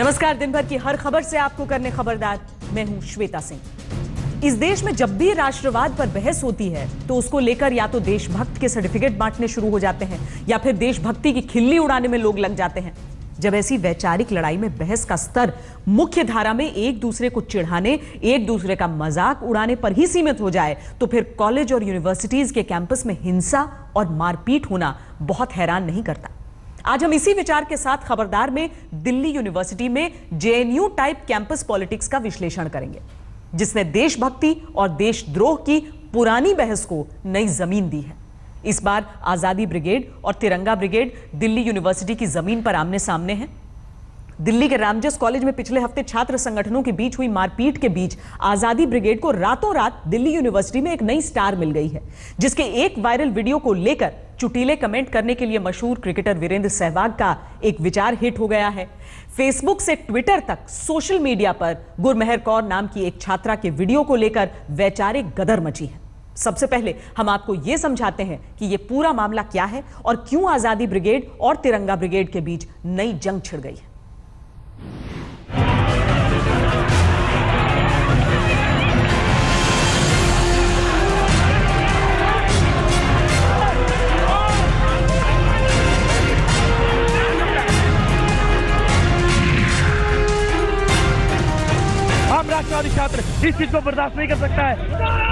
नमस्कार। दिन भर की हर खबर से आपको करने खबरदार, मैं हूं श्वेता सिंह। इस देश में जब भी राष्ट्रवाद पर बहस होती है तो उसको लेकर या तो देशभक्त के सर्टिफिकेट बांटने शुरू हो जाते हैं या फिर देशभक्ति की खिल्ली उड़ाने में लोग लग जाते हैं। जब ऐसी वैचारिक लड़ाई में बहस का स्तर मुख्य धारा में एक दूसरे को चिढ़ाने, एक दूसरे का मजाक उड़ाने पर ही सीमित हो जाए तो फिर कॉलेज और यूनिवर्सिटीज के कैंपस में हिंसा और मारपीट होना बहुत हैरान नहीं करता। आज हम इसी विचार के साथ खबरदार में दिल्ली यूनिवर्सिटी में जेएनयू टाइप कैंपस पॉलिटिक्स का विश्लेषण करेंगे, जिसने देशभक्ति और देशद्रोह की पुरानी बहस को नई जमीन दी है। इस बार आजादी ब्रिगेड और तिरंगा ब्रिगेड दिल्ली यूनिवर्सिटी की जमीन पर आमने सामने हैं। दिल्ली के रामजस कॉलेज में पिछले हफ्ते छात्र संगठनों के बीच हुई मारपीट के बीच आजादी ब्रिगेड को रातों रात दिल्ली यूनिवर्सिटी में एक नई स्टार मिल गई है, जिसके एक वायरल वीडियो को लेकर चुटीले कमेंट करने के लिए मशहूर क्रिकेटर वीरेंद्र सहवाग का एक विचार हिट हो गया है। फेसबुक से ट्विटर तक सोशल मीडिया पर गुरमेहर कौर नाम की एक छात्रा के वीडियो को लेकर वैचारिक गदर मची है। सबसे पहले हम आपको यह समझाते हैं कि यह पूरा मामला क्या है और क्यों आजादी ब्रिगेड और तिरंगा ब्रिगेड के बीच नई जंग छिड़ गई है। राष्ट्रवादी छात्र इस चीज को बर्दाश्त नहीं कर सकता है।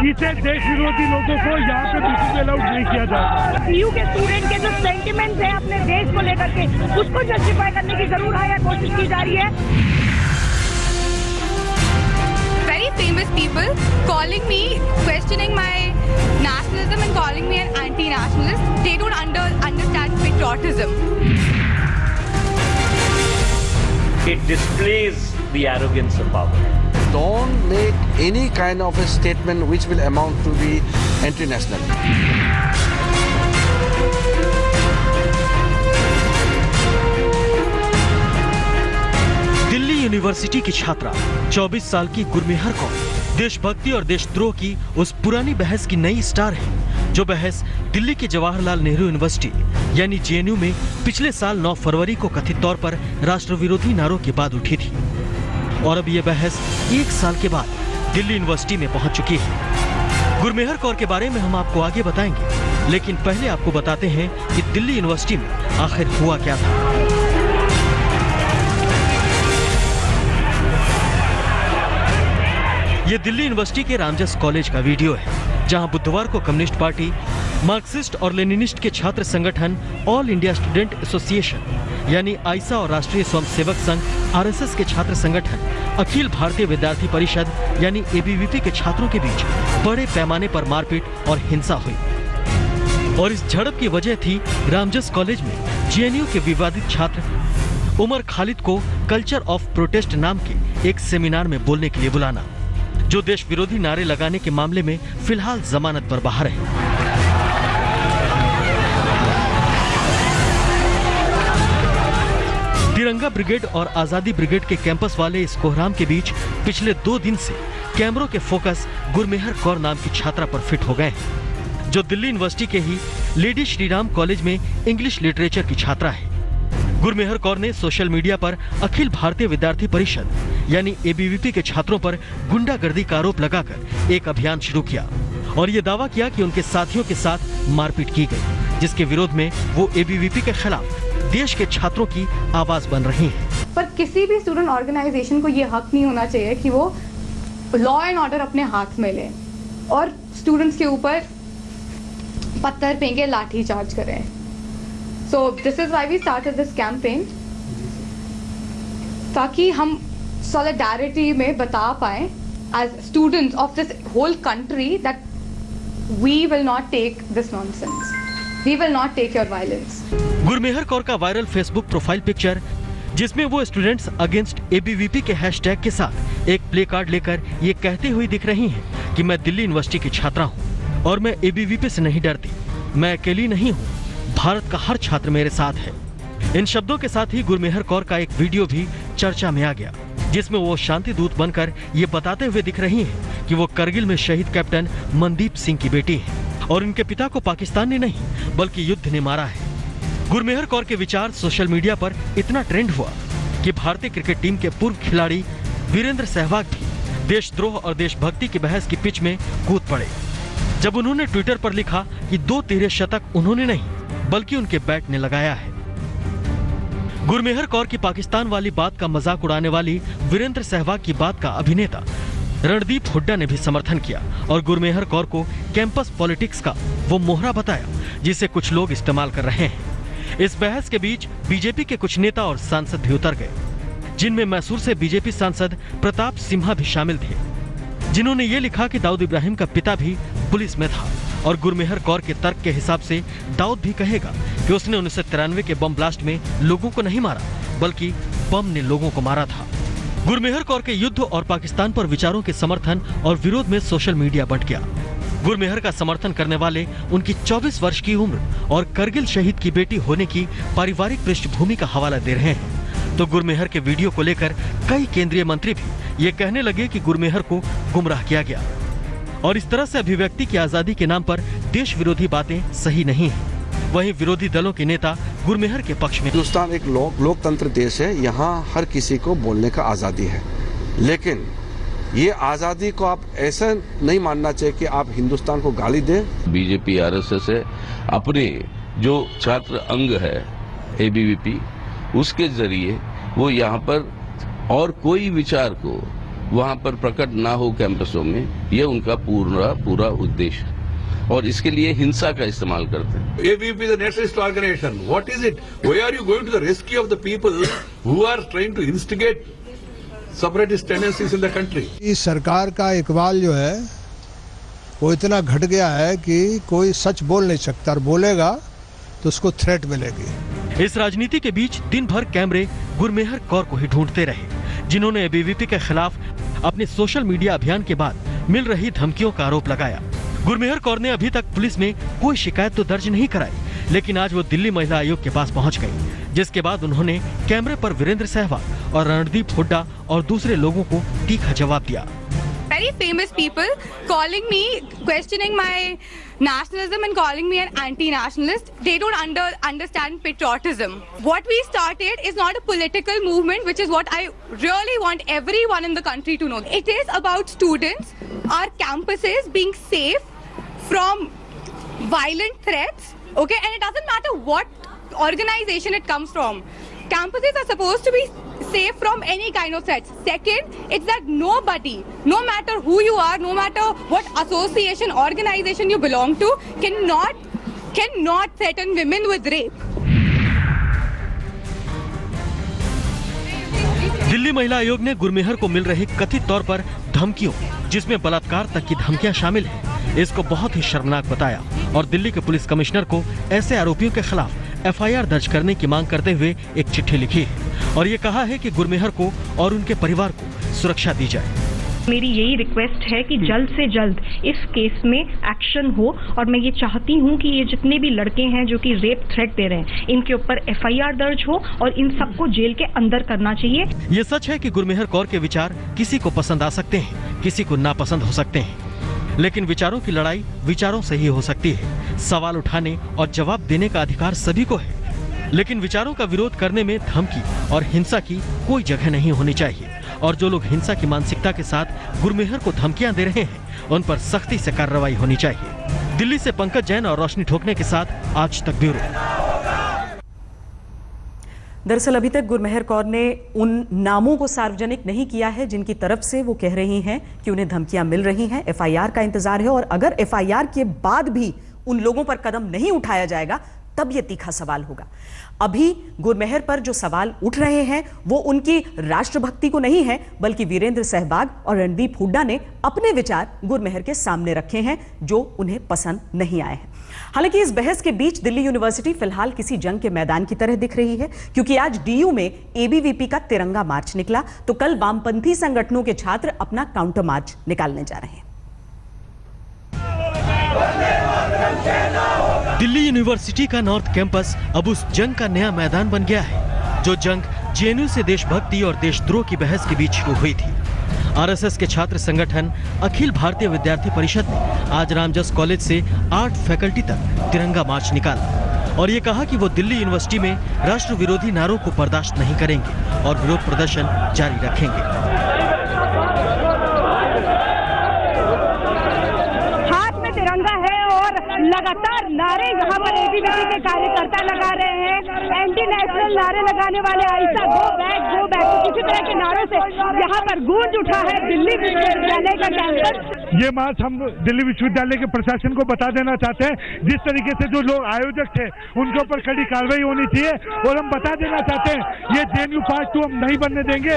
इसे देश विरोधी लोगों को यहाँ पे बिल्कुल अलाउड नहीं किया जाएगा। यूयू के स्टूडेंट के जो सेंटिमेंट्स है अपने देश को लेकर के, उसको जस्टिफाई करने की जरूर है, कोशिश की जा रही है। Very famous people calling me, questioning my nationalism and calling me an anti-nationalist. They don't understand patriotism. It displays the arrogance of power. Don't make any kind of a statement which will amount to be anti-national. Delhi university की छात्रा 24 साल की गुरमेहर कौर देशभक्ति और देशद्रोह की उस पुरानी बहस की नई स्टार है, जो बहस दिल्ली के जवाहरलाल नेहरू यूनिवर्सिटी यानी जेएनयू में पिछले साल 9 फरवरी को कथित तौर पर राष्ट्र विरोधी नारों के बाद उठी थी। और अब यह बहस 1 साल के बाद दिल्ली यूनिवर्सिटी में पहुंच चुकी है। गुरमेहर कौर के बारे में हम आपको आगे बताएंगे, लेकिन पहले आपको बताते हैं कि दिल्ली यूनिवर्सिटी में आखिर हुआ क्या था। यह दिल्ली यूनिवर्सिटी के रामजस कॉलेज का वीडियो है, जहां बुधवार को कम्युनिस्ट पार्टी, मार्क्सिस्ट और लेनिनिस्ट के छात्र संगठन ऑल इंडिया स्टूडेंट एसोसिएशन यानी आइसा और राष्ट्रीय स्वयंसेवक संघ आरएसएस के छात्र संगठन अखिल भारतीय विद्यार्थी परिषद यानी एबीवीपी के छात्रों के बीच बड़े पैमाने पर मारपीट और हिंसा हुई। और इस झड़प की वजह थी रामजस कॉलेज में जेएनयू के विवादित छात्र उमर खालिद को कल्चर ऑफ प्रोटेस्ट नाम के एक सेमिनार में बोलने के लिए बुलाना, जो देश विरोधी नारे लगाने के मामले में फिलहाल जमानत पर बाहर है। तिरंगा ब्रिगेड और आजादी ब्रिगेड के कैंपस वाले इस कोहराम के बीच पिछले 2 दिन से कैमरों के फोकस गुरमेहर कौर नाम की छात्रा पर फिट हो गए हैं, जो दिल्ली यूनिवर्सिटी के ही लेडी श्रीराम कॉलेज में इंग्लिश लिटरेचर की छात्रा है। गुरमेहर कौर ने सोशल मीडिया पर अखिल भारतीय विद्यार्थी परिषद यानी एबीवीपी के छात्रों पर गुंडागर्दी का आरोप लगाकर एक अभियान शुरू किया और ये दावा किया कि उनके साथियों के साथ मारपीट की गई, जिसके विरोध में वो एबीवीपी के खिलाफ देश के छात्रों की आवाज बन रही हैं। पर किसी भी स्टूडेंट ऑर्गेनाइजेशन को ये हक नहीं होना चाहिए कि वो लॉ एंड ऑर्डर अपने हाथ में ले और स्टूडेंट्स के ऊपर पत्थर फेंके, लाठी चार्ज करें। So this is why we started this campaign, ताकि हम सॉलिडारिटी में बता पाए as students of this whole country that we will not take this nonsense, we will not take your violence. Gurmehar Kaur का वायरल फेसबुक प्रोफाइल पिक्चर, जिसमें वो students against ABVP के hashtag के साथ एक प्ले कार्ड लेकर ये कहते हुए दिख रही हैं कि मैं दिल्ली यूनिवर्सिटी की छात्रा हूँ और मैं एबीवीपी से नहीं डरती, मैं अकेली नहीं हूँ, भारत का हर छात्र मेरे साथ है। इन शब्दों के साथ ही गुरमेहर कौर का एक वीडियो भी चर्चा में आ गया, जिसमें वो शांति दूत बनकर ये बताते हुए दिख रही हैं कि वो करगिल में शहीद कैप्टन मनदीप सिंह की बेटी है और इनके पिता को पाकिस्तान ने नहीं बल्कि युद्ध ने मारा है। गुरमेहर कौर के विचार सोशल मीडिया पर इतना ट्रेंड हुआ कि भारतीय क्रिकेट टीम के पूर्व खिलाड़ी वीरेंद्र सहवाग भी देशद्रोह और देशभक्ति की बहस की पिच में कूद पड़े जब उन्होंने ट्विटर पर लिखा कि 2 तिहरे शतक उन्होंने नहीं बल्कि उनके बैट ने लगाया है। गुरमेहर कौर की पाकिस्तान वाली बात का मजाक उड़ाने वाली वीरेंद्र सहवाग की बात का अभिनेता रणदीप हुड्डा ने भी समर्थन किया और गुरमेहर कौर को कैंपस पॉलिटिक्स का वो मोहरा बताया जिसे कुछ लोग इस्तेमाल कर रहे हैं। इस बहस के बीच बीजेपी के कुछ नेता और सांसद भी उतर गए, जिनमें मैसूर से बीजेपी सांसद प्रताप सिम्हा भी शामिल थे, जिन्होंने ये लिखा कि दाऊद इब्राहिम का पिता भी पुलिस में था और गुरमेहर कौर के तर्क के हिसाब से दाऊद भी कहेगा कि उसने 1993 के बम ब्लास्ट में लोगों को नहीं मारा बल्कि बम ने लोगों को मारा था। गुरमेहर कौर के युद्ध और पाकिस्तान पर विचारों के समर्थन और विरोध में सोशल मीडिया बंट गया। गुरमेहर का समर्थन करने वाले उनकी 24 वर्ष की उम्र और करगिल शहीद की बेटी होने की पारिवारिक पृष्ठभूमि का हवाला दे रहे हैं, तो गुरमेहर के वीडियो को लेकर कई केंद्रीय मंत्री भी ये कहने लगे कि गुरमेहर को गुमराह किया गया और इस तरह से अभिव्यक्ति की आजादी के नाम पर देश विरोधी बातें सही नहीं है। वहीं विरोधी दलों के नेता गुरमेहर के पक्ष में। हिंदुस्तान एक लोकतंत्र देश है, यहाँ हर किसी को बोलने का आज़ादी है, लेकिन ये आज़ादी को आप ऐसा नहीं मानना चाहिए कि आप हिंदुस्तान को गाली दें। बीजेपी आरएसएस है अपने जो छात्र अंग है एबीवीपी, उसके जरिए वो यहाँ पर और कोई विचार को वहाँ पर प्रकट ना हो कैंपसों में, ये उनका पूरा उद्देश्य है और इसके लिए हिंसा का इस्तेमाल करते हैं। ABVP is a nationalist organization. What is it? Why are you going to the rescue of the people who are trying to instigate separatist tendencies in the country? इस सरकार का इकबाल जो है वो इतना घट गया है कि कोई सच बोल नहीं सकता और बोलेगा तो उसको थ्रेट मिलेगी। इस राजनीति के बीच दिन भर कैमरे गुरमेहर कौर को ही ढूंढते रहे, जिन्होंने एबीवीपी के खिलाफ अपने सोशल मीडिया अभियान के बाद मिल रही धमकियों का आरोप लगाया। गुरमेहर कौर ने अभी तक पुलिस में कोई शिकायत तो दर्ज नहीं कराई, लेकिन आज वो दिल्ली महिला आयोग के पास पहुंच गई, जिसके बाद उन्होंने कैमरे पर वीरेंद्र सहवाग और रणदीप हुड्डा और दूसरे लोगों को तीखा जवाब दिया। Very famous people calling me, questioning my nationalism and calling me an anti-nationalist. They don't understand patriotism. What we started is not a political movement, which is what I really want everyone in the country to know. It is about students, our campuses being safe from violent threats, okay? And it doesn't matter what organization it comes from. Campuses are supposed to be safe from any kind of threats. Second, it's that nobody, no matter who you are, no matter what association, organization you belong to, cannot threaten women with rape. Delhi महिला आयोग ने गुरमेहर को मिल रही कथित तौर पर धमकियों, जिसमें बलात्कार तक की धमकियां शामिल हैं, इसको बहुत ही शर्मनाक बताया और दिल्ली के पुलिस कमिश्नर को ऐसे आरोपियों के खिलाफ एफआईआर दर्ज करने की मांग करते हुए एक चिट्ठी लिखी है और ये कहा है कि गुरमेहर को और उनके परिवार को सुरक्षा दी जाए। मेरी यही रिक्वेस्ट है कि जल्द से जल्द इस केस में एक्शन हो और मैं ये चाहती हूँ कि ये जितने भी लड़के हैं जो कि रेप थ्रेट दे रहे हैं, इनके ऊपर एफआईआर दर्ज हो और इन सबको जेल के अंदर करना चाहिए। ये सच है कि गुरमेहर कौर के विचार किसी को पसंद आ सकते हैं, किसी को नापसंद हो सकते हैं, लेकिन विचारों की लड़ाई विचारों से ही हो सकती है। सवाल उठाने और जवाब देने का अधिकार सभी को है, लेकिन विचारों का विरोध करने में धमकी और हिंसा की कोई जगह नहीं होनी चाहिए और जो लोग हिंसा की मानसिकता के साथ गुरमेहर को धमकियां दे रहे हैं उन पर सख्ती से कार्रवाई होनी चाहिए। दिल्ली से पंकज जैन और रोशनी ठोकने के साथ आज तक ब्यूरो। दरअसल अभी तक गुरमेहर कौर ने उन नामों को सार्वजनिक नहीं किया है जिनकी तरफ से वो कह रही हैं कि उन्हें धमकियां मिल रही हैं। एफआईआर का इंतजार है और अगर एफआईआर के बाद भी उन लोगों पर कदम नहीं उठाया जाएगा तब ये तीखा सवाल होगा। अभी गुरमेहर पर जो सवाल उठ रहे हैं वो उनकी राष्ट्रभक्ति को नहीं है, बल्कि वीरेंद्र सहवाग और रणदीप हुड्डा ने अपने विचार गुरमेहर के सामने रखे हैं जो उन्हें पसंद नहीं आए हैं। हालांकि इस बहस के बीच दिल्ली यूनिवर्सिटी फिलहाल किसी जंग के मैदान की तरह दिख रही है, क्योंकि आज डीयू में एबीवीपी का तिरंगा मार्च निकला तो कल वामपंथी संगठनों के छात्र अपना काउंटर मार्च निकालने जा रहे हैं। दिल्ली यूनिवर्सिटी का नॉर्थ कैंपस अब उस जंग का नया मैदान बन गया है जो जंग जेएनयू से देशभक्ति और देशद्रोह की बहस के बीच शुरू हुई थी। आरएसएस के छात्र संगठन अखिल भारतीय विद्यार्थी परिषद ने आज रामजस कॉलेज से आर्ट फैकल्टी तक तिरंगा मार्च निकाला और ये कहा कि वो दिल्ली यूनिवर्सिटी में राष्ट्र विरोधी नारों को बर्दाश्त नहीं करेंगे और विरोध प्रदर्शन जारी रखेंगे। हाथ में तिरंगा है और लगातार नारे यहाँ पर एबीवीपी के कार्यकर्ता लगा रहे हैं। एंटी नेशनल नारे लगाने वाले आयशा गो बैक इसी तरह के नारों से यहाँ पर गूंज उठा है दिल्ली विश्वविद्यालय का कैंपस। ये मार्च हम दिल्ली विश्वविद्यालय के प्रशासन को बता देना चाहते हैं, जिस तरीके से जो लोग आयोजक थे उनके ऊपर कड़ी कार्रवाई होनी चाहिए, और हम बता देना चाहते हैं ये जेएनयू पार्ट 2 हम नहीं बनने देंगे।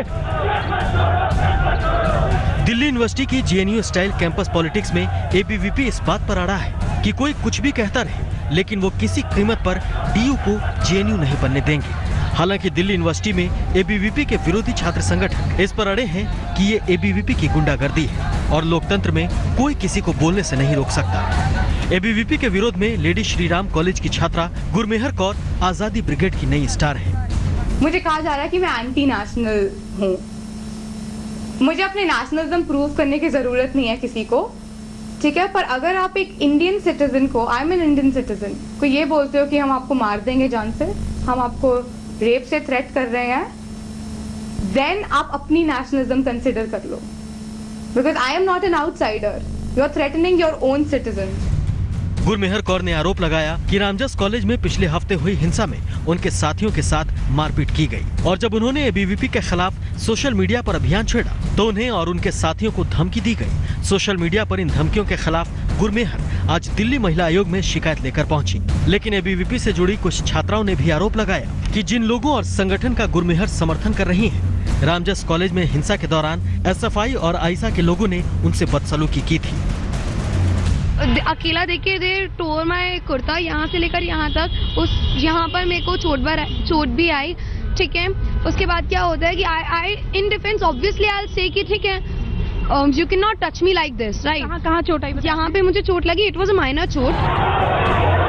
दिल्ली यूनिवर्सिटी की जेएनयू स्टाइल कैंपस पॉलिटिक्स में एबीवीपी इस बात पर अड़ा है कि कोई कुछ भी कहता रहे, लेकिन वो किसी कीमत पर डीयू को जेएनयू नहीं बनने देंगे। हालांकि दिल्ली यूनिवर्सिटी में एबीवीपी के विरोधी छात्र संगठन इस पर अड़े हैं कि ये एबीवीपी की गुंडागर्दी है और लोकतंत्र में कोई किसी को बोलने से नहीं रोक सकता। एबीवीपी के विरोध में लेडी श्रीराम कॉलेज की छात्रा गुरमेहर कौर आजादी ब्रिगेड की नई स्टार है। मुझे कहा जा रहा है कि मैं एंटी नेशनल हूँ। मुझे अपने नेशनलिज्म प्रूव करने की जरूरत नहीं है किसी को, ठीक है। पर अगर आप एक इंडियन सिटीजन को, I am an Indian citizen को ये बोलते हो कि हम आपको मार देंगे जान से, हम आपको रेप से थ्रेट कर रहे हैं, देन आप अपनी नेशनलिज्म कंसिडर कर लो, because I am not an outsider, you are threatening your own citizen. Gurmehar Kaur ने आरोप लगाया कि रामजस कॉलेज में पिछले हफ्ते हुई हिंसा में उनके साथियों के साथ मारपीट की गई, और जब उन्होंने एबीवीपी के खिलाफ सोशल मीडिया पर अभियान छेड़ा तो उन्हें और उनके साथियों को धमकी दी गई। सोशल मीडिया पर इन धमकियों के खिलाफ गुरमेहर आज दिल्ली महिला आयोग में शिकायत लेकर पहुंची, लेकिन एबीवीपी से जुड़ी कुछ छात्राओं ने भी आरोप लगाया कि जिन लोगों और संगठन का गुरमेहर समर्थन कर रही है, रामजस कॉलेज में हिंसा के दौरान एसएफआई और आइसा के लोगों ने उनसे बदसलूकी की थी। अकेला देखिए दे टोर माय कुर्ता यहाँ से लेकर यहाँ तक, उस यहाँ पर मेरे को चोट भी आई, ठीक है। उसके बाद क्या होता है कि I in defence obviously I will say कि ठीक है, you can not touch me like this, right. कहाँ चोट आई? यहाँ पे मुझे चोट लगी, इट वाज अ माइनर चोट।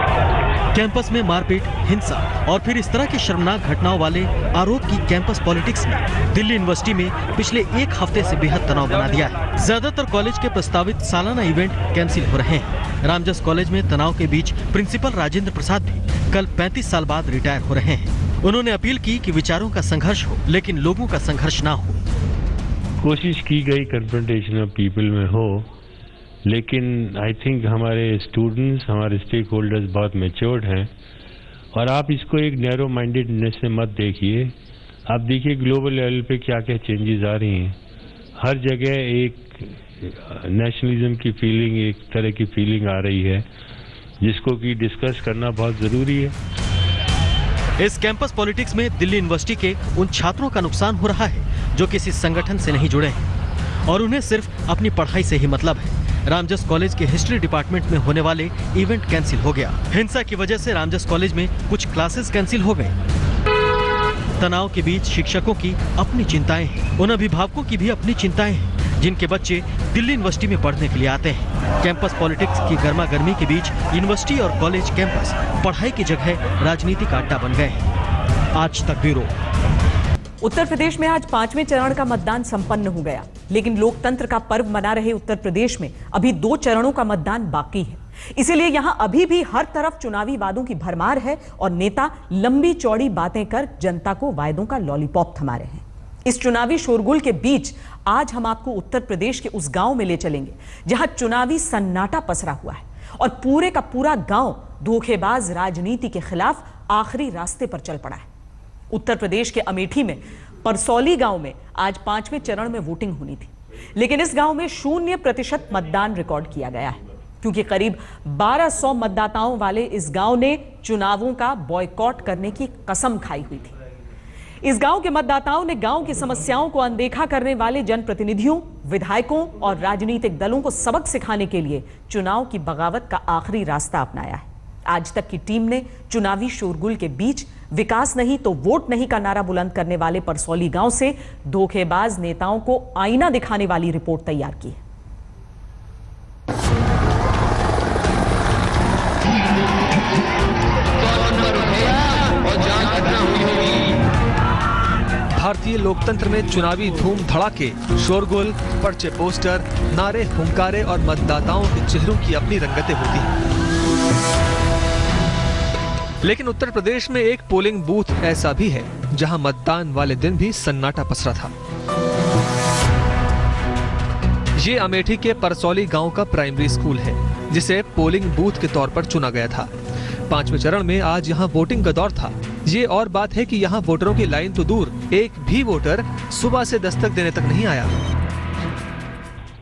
कैंपस में मारपीट, हिंसा और फिर इस तरह की शर्मनाक घटनाओं वाले आरोप की कैंपस पॉलिटिक्स ने दिल्ली यूनिवर्सिटी में पिछले एक हफ्ते से बेहद तनाव बना दिया है। ज्यादातर कॉलेज के प्रस्तावित सालाना इवेंट कैंसिल हो रहे हैं। रामजस कॉलेज में तनाव के बीच प्रिंसिपल राजेंद्र प्रसाद भी कल 35 साल बाद रिटायर हो रहे हैं। उन्होंने अपील की कि विचारों का संघर्ष हो, लेकिन लोगों का संघर्ष ना हो। कोशिश की गई कन्फ्रंटेशन ऑफ पीपल में हो, लेकिन आई थिंक हमारे स्टूडेंट्स, हमारे स्टेक होल्डर्स बहुत मैच्योर्ड हैं, और आप इसको एक नैरो माइंडेडनेस से मत देखिए। आप देखिए ग्लोबल लेवल पे क्या क्या चेंजेस आ रही हैं। हर जगह एक नेशनलिज्म की फीलिंग, एक तरह की फीलिंग आ रही है, जिसको कि डिस्कस करना बहुत ज़रूरी है। इस कैंपस पॉलिटिक्स में दिल्ली यूनिवर्सिटी के उन छात्रों का नुकसान हो रहा है जो किसी संगठन से नहीं जुड़े हैं और उन्हें सिर्फ अपनी पढ़ाई से ही मतलब है। रामजस कॉलेज के हिस्ट्री डिपार्टमेंट में होने वाले इवेंट कैंसिल हो गया। हिंसा की वजह से रामजस कॉलेज में कुछ क्लासेस कैंसिल हो गए। तनाव के बीच शिक्षकों की अपनी चिंताएं हैं, उन अभिभावकों की भी अपनी चिंताएं हैं जिनके बच्चे दिल्ली यूनिवर्सिटी में पढ़ने के लिए आते हैं। कैंपस पॉलिटिक्स की गर्मा गर्मी के बीच यूनिवर्सिटी और कॉलेज कैंपस पढ़ाई की जगह राजनीतिक अड्डा बन गए हैं। आज तक ब्यूरो। उत्तर प्रदेश में आज 5वें चरण का मतदान संपन्न हो गया, लेकिन लोकतंत्र का पर्व मना रहे उत्तर प्रदेश में अभी 2 चरणों का मतदान बाकी है। इसीलिए यहां अभी भी हर तरफ चुनावी वादों की भरमार है और नेता लंबी चौड़ी बातें कर जनता को वायदों का लॉलीपॉप थमा रहे हैं। इस चुनावी शोरगुल के बीच आज हम आपको उत्तर प्रदेश के उस गांव में ले चलेंगे जहां चुनावी सन्नाटा पसरा हुआ है और पूरे का पूरा गांव धोखेबाज राजनीति के खिलाफ आखिरी रास्ते पर चल पड़ा है। उत्तर प्रदेश के अमेठी में परसौली गांव में आज 5वें चरण में वोटिंग होनी थी, लेकिन इस गांव में 0% मतदान रिकॉर्ड किया गया है क्योंकि करीब 1200 मतदाताओं वाले इस गांव ने चुनावों का बॉयकॉट करने की कसम खाई हुई थी। इस गांव के मतदाताओं ने गांव की समस्याओं को अनदेखा करने वाले जनप्रतिनिधियों, विधायकों और राजनीतिक दलों को सबक सिखाने के लिए चुनाव की बगावत का आखिरी रास्ता अपनाया है। आज तक की टीम ने चुनावी शोरगुल के बीच विकास नहीं तो वोट नहीं का नारा बुलंद करने वाले परसौली गांव से धोखेबाज नेताओं को आईना दिखाने वाली रिपोर्ट तैयार की है। भारतीय लोकतंत्र में चुनावी धूम धड़ाके, शोरगुल, पर्चे पोस्टर, नारे, हुंकारे और मतदाताओं के चेहरों की अपनी रंगतें होती हैं। लेकिन उत्तर प्रदेश में एक पोलिंग बूथ ऐसा भी है जहां मतदान वाले दिन भी सन्नाटा पसरा था। ये अमेठी के परसौली गांव का प्राइमरी स्कूल है, जिसे पोलिंग बूथ के तौर पर चुना गया था। 5वें चरण में आज यहाँ वोटिंग का दौर था। ये और बात है कि यहाँ वोटरों की लाइन तो दूर, एक भी वोटर सुबह से दस्तक देने तक नहीं आया।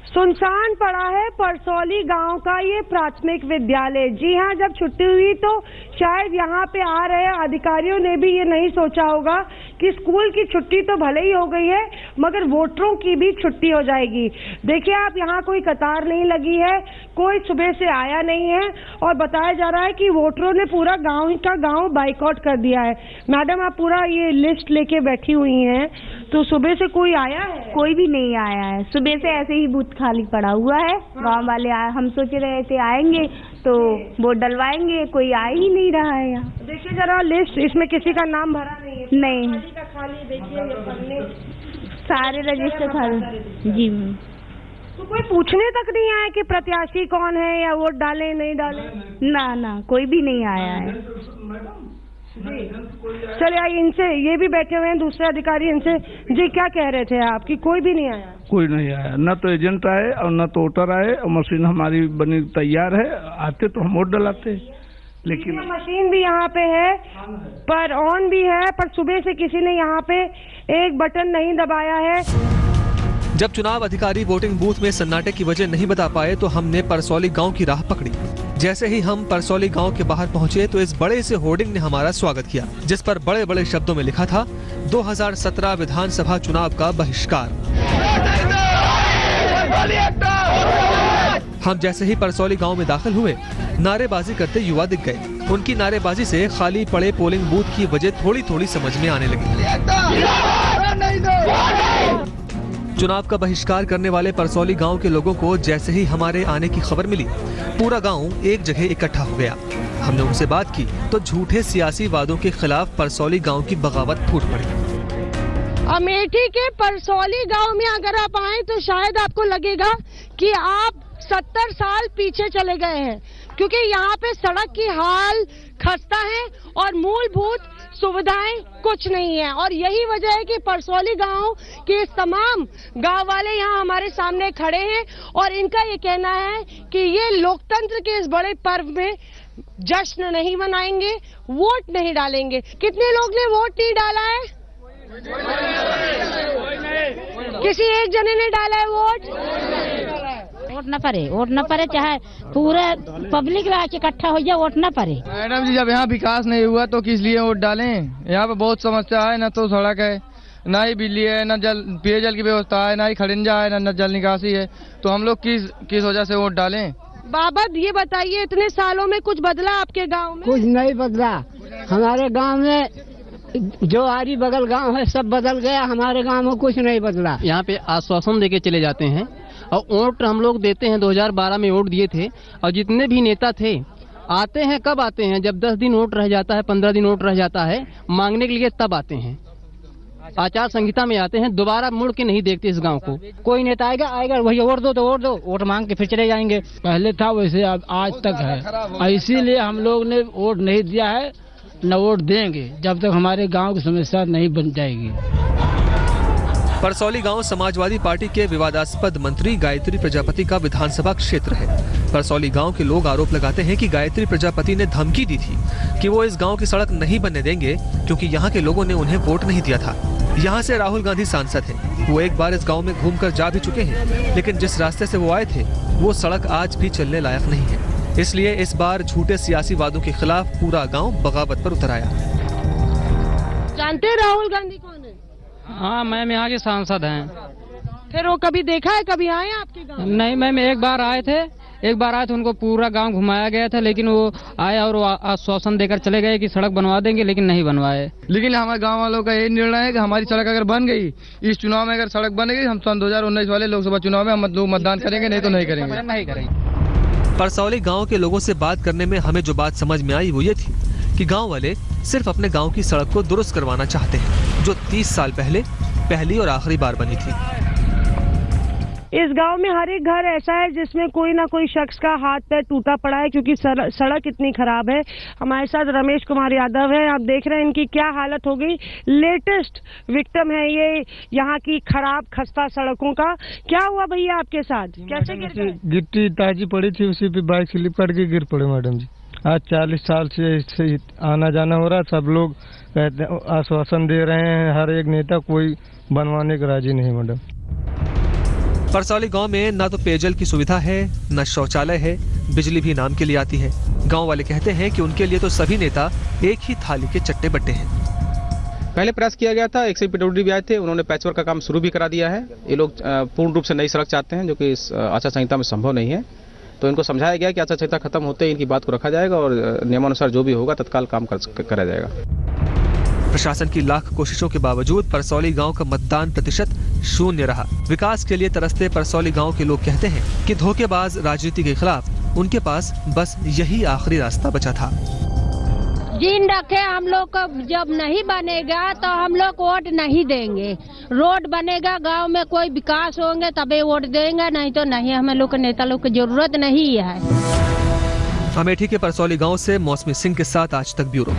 सुनसान पड़ा है परसौली गांव का ये प्राथमिक विद्यालय। जी हाँ, जब छुट्टी हुई तो शायद यहाँ पे आ रहे अधिकारियों ने भी ये नहीं सोचा होगा कि स्कूल की छुट्टी तो भले ही हो गई है मगर वोटरों की भी छुट्टी हो जाएगी। देखिए आप, यहाँ कोई कतार नहीं लगी है, कोई सुबह से आया नहीं है और बताया जा रहा है कि वोटरों ने पूरा गांव का गांव बाइकआउट कर दिया है। मैडम, आप पूरा ये लिस्ट लेके बैठी हुई हैं, तो सुबह से कोई आया है? कोई भी नहीं आया है, सुबह से ऐसे ही बूथ खाली पड़ा हुआ है। गांव वाले हम सोच रहे थे आएंगे तो वोट डलवाएंगे, कोई आ ही नहीं रहा है यहाँ। देखिए जरा लिस्ट, इसमें किसी का नाम भरा नहीं है। नहीं, खाली देखिए, सारे रजिस्टर खाली। जी तो कोई पूछने तक नहीं आया कि प्रत्याशी कौन है या वोट डालें नहीं डालें? ना, कोई भी नहीं आया है। चलिए आइए, इनसे, ये भी बैठे हुए हैं दूसरे अधिकारी, इनसे। जी क्या कह रहे थे आप कि कोई भी नहीं आया? कोई नहीं आया, न तो एजेंट आए और न तो वोटर आए, और मशीन हमारी बनी तैयार है, आते तो हम वोट डलाते। लेकिन मशीन भी यहाँ पे है पर ऑन भी है, पर सुबह से किसी ने यहाँ पे एक बटन नहीं दबाया है। जब चुनाव अधिकारी वोटिंग बूथ में सन्नाटे की वजह नहीं बता पाए तो हमने परसौली गांव की राह पकड़ी। जैसे ही हम परसौली गांव के बाहर पहुंचे तो इस बड़े से होर्डिंग ने हमारा स्वागत किया, जिस पर बड़े बड़े शब्दों में लिखा था 2017 विधानसभा चुनाव का बहिष्कार। हम जैसे ही परसौली गांव में दाखिल हुए, नारेबाजी करते युवा दिख गए। उनकी नारेबाजी से खाली पड़े पोलिंग बूथ की वजह थोड़ी थोड़ी समझ में आने लगी। चुनाव का बहिष्कार करने वाले परसौली गांव के लोगों को जैसे ही हमारे आने की खबर मिली, पूरा गांव एक जगह इकट्ठा हो गया। हमने उनसे बात की तो झूठे सियासी वादों के खिलाफ परसौली गांव की बगावत फूट पड़ी। अमेठी के परसौली गांव में अगर आप आए तो शायद आपको लगेगा कि आप 70 साल पीछे चले गए हैं, क्योंकि यहाँ पे सड़क की हाल खस्ता है और मूलभूत सुविधाएं कुछ नहीं है। और यही वजह है कि परसौली गांव के तमाम गांव वाले यहाँ हमारे सामने खड़े हैं और इनका ये कहना है कि ये लोकतंत्र के इस बड़े पर्व में जश्न नहीं मनाएंगे, वोट नहीं डालेंगे। कितने लोग ने वोट नहीं डाला है? किसी एक जने ने डाला है वोट? वोट न पड़े चाहे पूरे पब्लिक इकट्ठा हो जाए, वोट न पड़े। मैडम जी, जब यहाँ विकास नहीं हुआ तो किस लिए वोट डालें? यहाँ पे बहुत समस्या है, न तो सड़क है, न ही बिजली है, न जल पेयजल की व्यवस्था है, न ही खड़ंजा है, न जल निकासी है, तो हम लोग किस वजह से वोट डालें? बाबा ये बताइए, इतने सालों में कुछ बदला आपके गाँव में? कुछ नहीं बदला। हमारे गाँव में जो आरी बगल गांव है सब बदल गया, हमारे गांव में कुछ नहीं बदला। यहाँ पे आश्वासन देके चले जाते हैं और वोट हम लोग देते हैं। 2012 में वोट दिए थे और जितने भी नेता थे आते हैं, कब आते हैं? जब 10 दिन वोट रह जाता है, 15 दिन वोट रह जाता है मांगने के लिए, तब आते हैं। आचार संहिता में आते हैं, दोबारा मुड़ के नहीं देखते इस गांव को। कोई नेता आएगा वही वोट दो तो वोट दो, वोट मांग के फिर चले जाएंगे। पहले था वैसे आज तक है, इसीलिए हम लोग ने वोट नहीं दिया है, न वोट देंगे जब तक हमारे गांव की समस्या नहीं बन जाएगी। परसौली गांव समाजवादी पार्टी के विवादास्पद मंत्री गायत्री प्रजापति का विधानसभा क्षेत्र है। परसौली गांव के लोग आरोप लगाते हैं कि गायत्री प्रजापति ने धमकी दी थी कि वो इस गांव की सड़क नहीं बनने देंगे, क्योंकि यहाँ के लोगों ने उन्हें वोट नहीं दिया था। यहाँ से राहुल गांधी सांसद हैं। वो एक बार इस गांव में घूमकर जा भी चुके हैं, लेकिन जिस रास्ते से वो आए थे वो सड़क आज भी चलने लायक नहीं है। इसलिए इस बार झूठे सियासी वादों के खिलाफ पूरा गांव बगावत पर उतर आया। जानते हैं राहुल गांधी कौन है? हाँ, मैम यहाँ के सांसद हैं। फिर वो कभी देखा है, कभी आए आपके गांव? नहीं मैम, एक बार आए थे, उनको पूरा गांव घुमाया गया था, लेकिन वो आए और आश्वासन देकर चले गए कि सड़क बनवा देंगे, लेकिन नहीं बनवाए। लेकिन हमारे गांव वालों का ये निर्णय है कि हमारी सड़क अगर बन गई, इस चुनाव में अगर सड़क बन गई, हम सन 2019 वाले लोकसभा चुनाव में हम लोग मतदान करेंगे, नहीं तो नहीं करेंगे। परसौली गांव के लोगों से बात करने में हमें जो बात समझ में आई वो ये थी कि गांव वाले सिर्फ अपने गांव की सड़क को दुरुस्त करवाना चाहते हैं, जो 30 साल पहले पहली और आखिरी बार बनी थी। इस गांव में हर एक घर ऐसा है जिसमें कोई ना कोई शख्स का हाथ पैर टूटा पड़ा है, क्योंकि सड़क इतनी खराब है। हमारे साथ रमेश कुमार यादव है, आप देख रहे हैं इनकी क्या हालत हो गई। लेटेस्ट विक्टिम है ये यहाँ की खराब खस्ता सड़कों का। क्या हुआ भैया आपके साथ, कैसे गिर गए? गिट्टी ताजी पड़ी थी, उसी पे बाइक स्लिप करके गिर पड़े मैडम जी। आज 40 साल से इससे आना जाना हो रहा, सब लोग कहते आश्वासन दे रहे हैं, हर एक नेता कोई बनवाने का राजी नहीं मैडम। परसौली गांव में ना तो पेयजल की सुविधा है, न शौचालय है, बिजली भी नाम के लिए आती है। गांव वाले कहते हैं कि उनके लिए तो सभी नेता एक ही थाली के चट्टे बट्टे हैं। पहले प्रयास किया गया था, एक्स पीडब्ल्यूडी भी आए थे, उन्होंने पैचवर्क का काम शुरू भी करा दिया है। ये लोग पूर्ण रूप से नई सड़क चाहते हैं, जो कि इस आचार संहिता में संभव नहीं है। तो इनको समझाया गया कि आचार संहिता खत्म होते ही इनकी बात को रखा जाएगा और नियमानुसार जो भी होगा तत्काल काम करा जाएगा। प्रशासन की लाख कोशिशों के बावजूद परसौली गांव का मतदान प्रतिशत 0 रहा। विकास के लिए तरसते परसौली गांव के लोग कहते हैं कि धोखेबाज राजनीति के खिलाफ उनके पास बस यही आखिरी रास्ता बचा था। जीन रखे हम लोग को, जब नहीं बनेगा तो हम लोग वोट नहीं देंगे। रोड बनेगा, गांव में कोई विकास होंगे तभी वोट देंगे, नहीं तो नहीं। हमें लोग नेता लोग की जरूरत नहीं है। अमेठी के परसौली गांव से मौसमी सिंह के साथ आज तक ब्यूरो।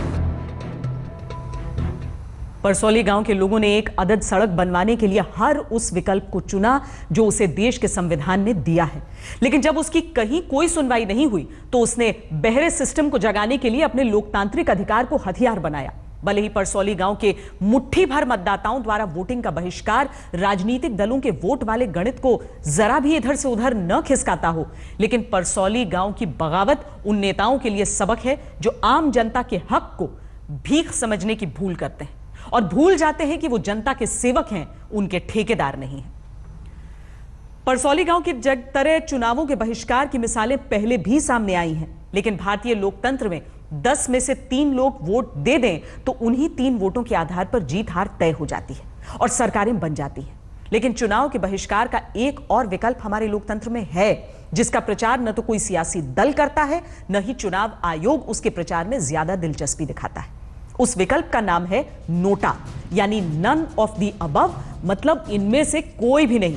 परसौली गांव के लोगों ने एक अदद सड़क बनवाने के लिए हर उस विकल्प को चुना जो उसे देश के संविधान ने दिया है, लेकिन जब उसकी कहीं कोई सुनवाई नहीं हुई तो उसने बहरे सिस्टम को जगाने के लिए अपने लोकतांत्रिक अधिकार को हथियार बनाया। भले ही परसौली गांव के मुट्ठी भर मतदाताओं द्वारा वोटिंग का बहिष्कार राजनीतिक दलों के वोट वाले गणित को जरा भी इधर से उधर न खिसकाता हो, लेकिन परसौली गांव की बगावत उन नेताओं के लिए सबक है जो आम जनता के हक को भीख समझने की भूल करते हैं और भूल जाते हैं कि वो जनता के सेवक हैं, उनके ठेकेदार नहीं हैं। परसौली गांव की तरह चुनावों के बहिष्कार की मिसालें पहले भी सामने आई हैं, लेकिन भारतीय लोकतंत्र में 10 में से 3 लोग वोट दे दें तो उन्हीं 3 वोटों के आधार पर जीत हार तय हो जाती है और सरकारें बन जाती हैं। लेकिन चुनाव के बहिष्कार का एक और विकल्प हमारे लोकतंत्र में है, जिसका प्रचार न तो कोई सियासी दल करता है, न ही चुनाव आयोग उसके प्रचार में ज्यादा दिलचस्पी दिखाता है। उस विकल्प का नाम है नोटा, यानी नन ऑफ द अबव, मतलब इनमें से कोई भी नहीं।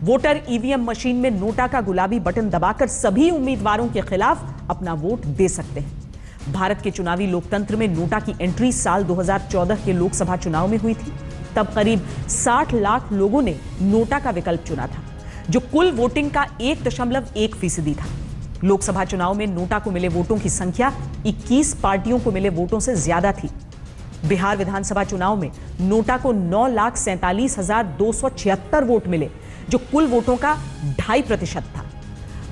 वोटर ईवीएम मशीन में नोटा का गुलाबी बटन दबाकर सभी उम्मीदवारों के खिलाफ अपना वोट दे सकते हैं। भारत के चुनावी लोकतंत्र में नोटा की एंट्री साल 2014 के लोकसभा चुनाव में हुई थी। तब करीब 60 लाख लोगों ने नोटा का विकल्प चुना था, जो कुल वोटिंग का 1.1% था। लोकसभा चुनाव में नोटा को मिले वोटों की संख्या 21 पार्टियों को मिले वोटों से ज्यादा थी। बिहार विधानसभा चुनाव में नोटा को 9,47,276 वोट मिले, जो कुल वोटों का 2.5% था।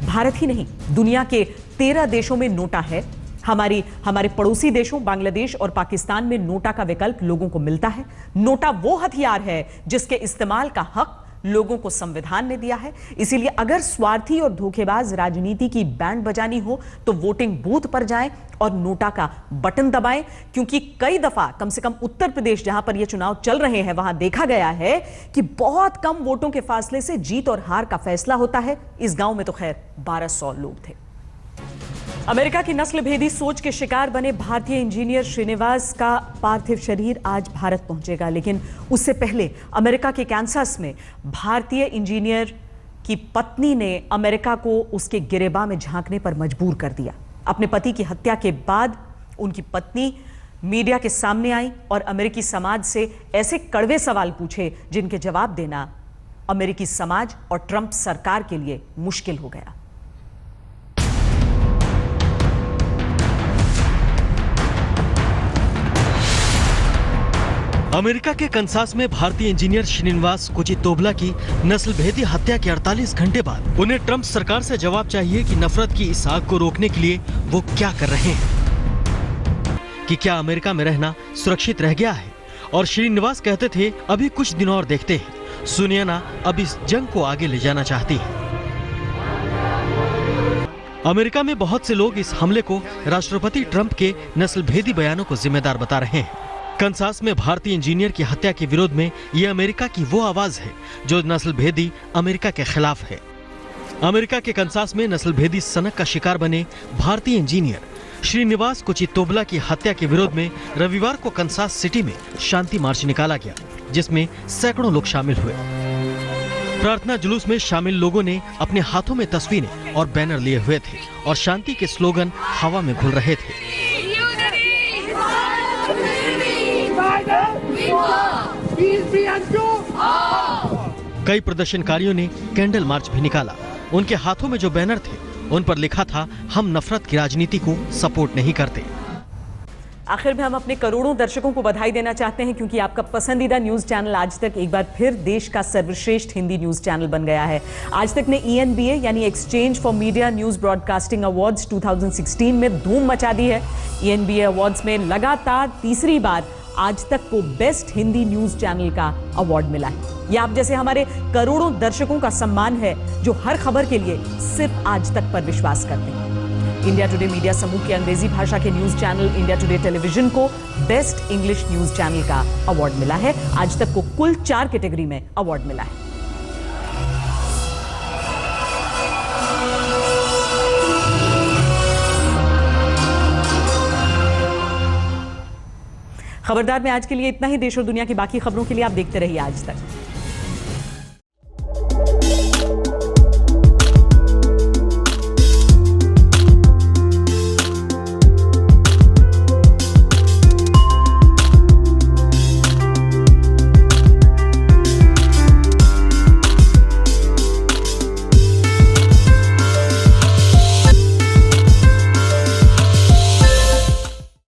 भारत ही नहीं, दुनिया के 13 देशों में नोटा है। हमारे पड़ोसी देशों बांग्लादेश और पाकिस्तान में नोटा का विकल्प लोगों को मिलता है। नोटा वो हथियार है जिसके इस्तेमाल का हक लोगों को संविधान ने दिया है। इसीलिए अगर स्वार्थी और धोखेबाज राजनीति की बैंड बजानी हो तो वोटिंग बूथ पर जाएं और नोटा का बटन दबाएं, क्योंकि कई दफा, कम से कम उत्तर प्रदेश जहां पर ये चुनाव चल रहे हैं, वहां देखा गया है कि बहुत कम वोटों के फासले से जीत और हार का फैसला होता है। इस गांव में तो खैर 1200 लोग थे। अमेरिका की नस्ल भेदी सोच के शिकार बने भारतीय इंजीनियर श्रीनिवास का पार्थिव शरीर आज भारत पहुंचेगा, लेकिन उससे पहले अमेरिका के कैंसास में भारतीय इंजीनियर की पत्नी ने अमेरिका को उसके गिरेबां में झांकने पर मजबूर कर दिया। अपने पति की हत्या के बाद उनकी पत्नी मीडिया के सामने आई और अमेरिकी समाज से ऐसे कड़वे सवाल पूछे जिनके जवाब देना अमेरिकी समाज और ट्रंप सरकार के लिए मुश्किल हो गया। अमेरिका के कंसास में भारतीय इंजीनियर श्रीनिवास कोचितोबला की नस्ल भेदी हत्या के 48 घंटे बाद उन्हें ट्रंप सरकार से जवाब चाहिए कि नफरत की इस आग को रोकने के लिए वो क्या कर रहे हैं, कि क्या अमेरिका में रहना सुरक्षित रह गया है। और श्रीनिवास कहते थे, अभी कुछ दिन और देखते हैं, सुनिए ना, अब इस जंग को आगे ले जाना चाहती है। अमेरिका में बहुत से लोग इस हमले को राष्ट्रपति ट्रंप के नस्ल भेदी बयानों को जिम्मेदार बता रहे हैं। कंसास में भारतीय इंजीनियर की हत्या के विरोध में ये अमेरिका की वो आवाज है जो नस्ल भेदी अमेरिका के खिलाफ है। अमेरिका के कंसास में नस्ल भेदी सनक का शिकार बने भारतीय इंजीनियर श्रीनिवास कोचितोबला की हत्या के विरोध में रविवार को कंसास सिटी में शांति मार्च निकाला गया, जिसमें सैकड़ों लोग शामिल हुए। प्रार्थना जुलूस में शामिल लोगों ने अपने हाथों में तस्वीरें और बैनर लिए हुए थे और शांति के स्लोगन हवा में घुल रहे थे। कई प्रदर्शनकारियों ने कैंडल मार्च भी निकाला। उनके हाथों में जो बैनर थे उन पर लिखा था, हम नफरत की राजनीति को सपोर्ट नहीं करते। आखिर में हम अपने करोड़ों दर्शकों को बधाई देना चाहते हैं क्योंकि आपका पसंदीदा न्यूज चैनल आज तक एक बार फिर देश का सर्वश्रेष्ठ हिंदी न्यूज चैनल बन गया है। आज तक ने ENBA यानी exchange for media news broadcasting awards 2016 में धूम मचा दी है। ENBA अवार्ड्स में लगातार तीसरी बार आज तक को बेस्ट हिंदी न्यूज चैनल का अवार्ड मिला है। यह आप जैसे हमारे करोड़ों दर्शकों का सम्मान है जो हर खबर के लिए सिर्फ आज तक पर विश्वास करते हैं। इंडिया टुडे मीडिया समूह के अंग्रेजी भाषा के news channel India today television को बेस्ट इंग्लिश न्यूज चैनल का अवार्ड मिला है। आज तक को कुल 4 कैटेगरी में अवार्ड मिला है। खबरदार में आज के लिए इतना ही। देश और दुनिया की बाकी खबरों के लिए आप देखते रहिए आज तक।